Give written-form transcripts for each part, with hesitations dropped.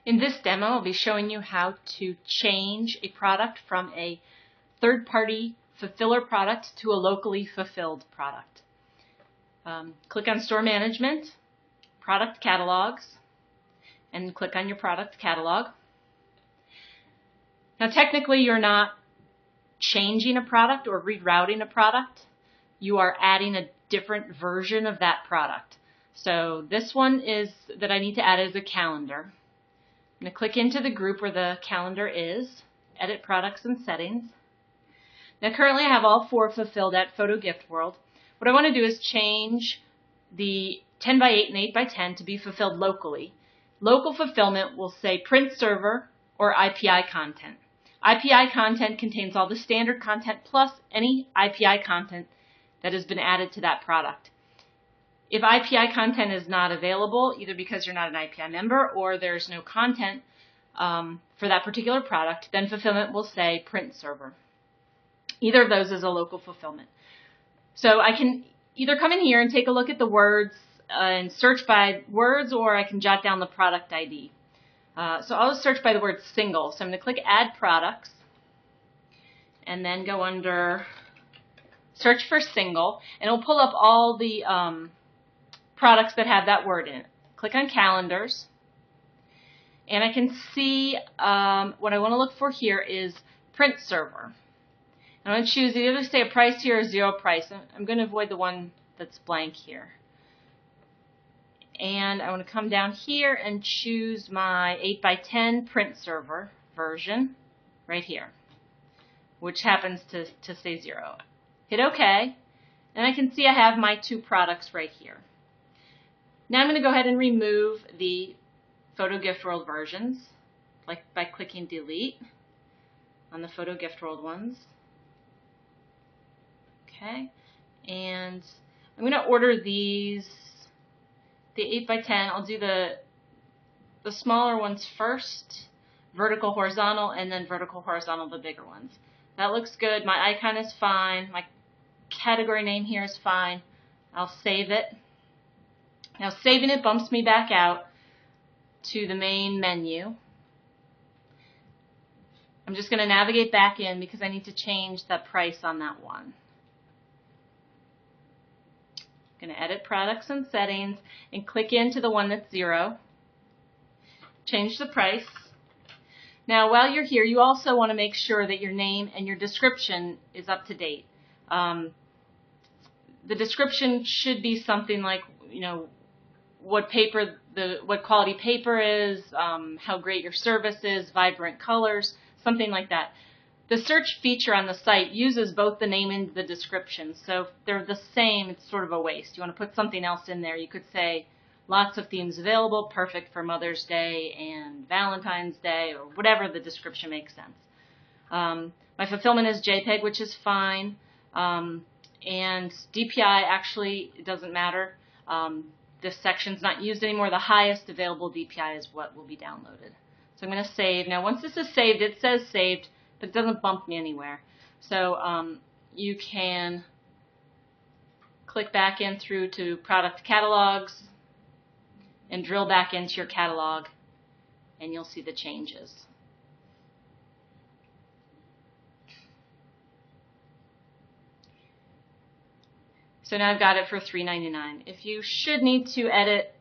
In this demo, I'll be showing you how to change a product from a third-party fulfiller product to a locally fulfilled product. Click on Store Management, Product Catalogs, and click on your product catalog. Now technically you're not changing a product or rerouting a product. You are adding a different version of that product. So this one is that I need to add is a calendar. I'm going to click into the group where the calendar is, edit products and settings. Now currently I have all 4 fulfilled at Photo Gift World. What I want to do is change the 10x8 and 8x10 to be fulfilled locally. Local fulfillment will say print server or IPI content. IPI content contains all the standard content plus any IPI content that has been added to that product. If IPI content is not available, either because you're not an IPI member or there's no content for that particular product, then fulfillment will say print server. Either of those is a local fulfillment. So I can either come in here and take a look at the words and search by words, or I can jot down the product ID. So I'll search by the word single. So I'm going to click Add Products and then go under Search for Single, and it'll pull up all the products that have that word in it. Click on Calendars, and I can see what I want to look for here is print server. I'm going to choose either say a price here or 0 price. I'm going to avoid the one that's blank here. And I want to come down here and choose my 8x10 print server version right here, which happens to say 0. Hit OK, and I can see I have my 2 products right here. Now I'm going to go ahead and remove the Photo Gift World versions, like by clicking Delete on the Photo Gift World ones. Okay, and I'm going to order these, the 8x10. I'll do the smaller ones first, vertical, horizontal, and then vertical, horizontal, the bigger ones. That looks good. My icon is fine. My category name here is fine. I'll save it. Now saving it bumps me back out to the main menu. I'm just going to navigate back in because I need to change the price on that one. I'm going to edit products and settings and click into the one that's 0. Change the price. Now while you're here, you also want to make sure that your name and your description is up to date. The description should be something like, what quality paper is, how great your service is, vibrant colors, something like that. The search feature on the site uses both the name and the description, so if they're the same, it's sort of a waste. You want to put something else in there. You could say lots of themes available, perfect for Mother's Day and Valentine's Day, or whatever the description makes sense. My fulfillment is JPEG, which is fine, and DPI actually it doesn't matter. This section's not used anymore. The highest available DPI is what will be downloaded. So I'm going to save. Now once this is saved, it says saved, but it doesn't bump me anywhere. So you can click back in through to Product Catalogs and drill back into your catalog, and you'll see the changes. So now I've got it for $3.99. If you should need to edit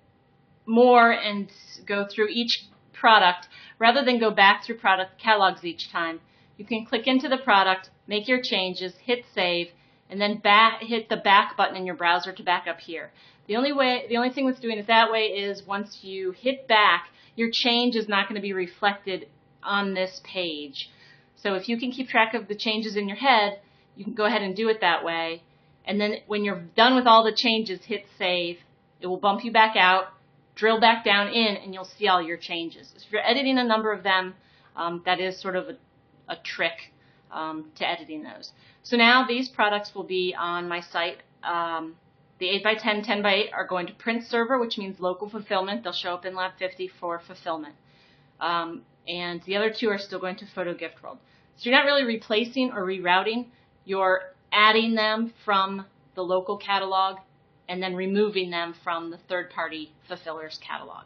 more and go through each product, rather than go back through product catalogs each time, you can click into the product, make your changes, hit save, and then hit the back button in your browser to back up here. The only thing with doing it that way is once you hit back, your change is not going to be reflected on this page. So if you can keep track of the changes in your head, you can go ahead and do it that way. And then when you're done with all the changes, hit save. It will bump you back out, drill back down in, and you'll see all your changes. If you're editing a number of them, that is sort of a trick to editing those. So now these products will be on my site. The 8x10, 10x8 are going to print server, which means local fulfillment. They'll show up in Lab 50 for fulfillment. And the other 2 are still going to Photo Gift World. So you're not really replacing or rerouting. You're adding them from the local catalog and then removing them from the third-party fulfiller's catalog.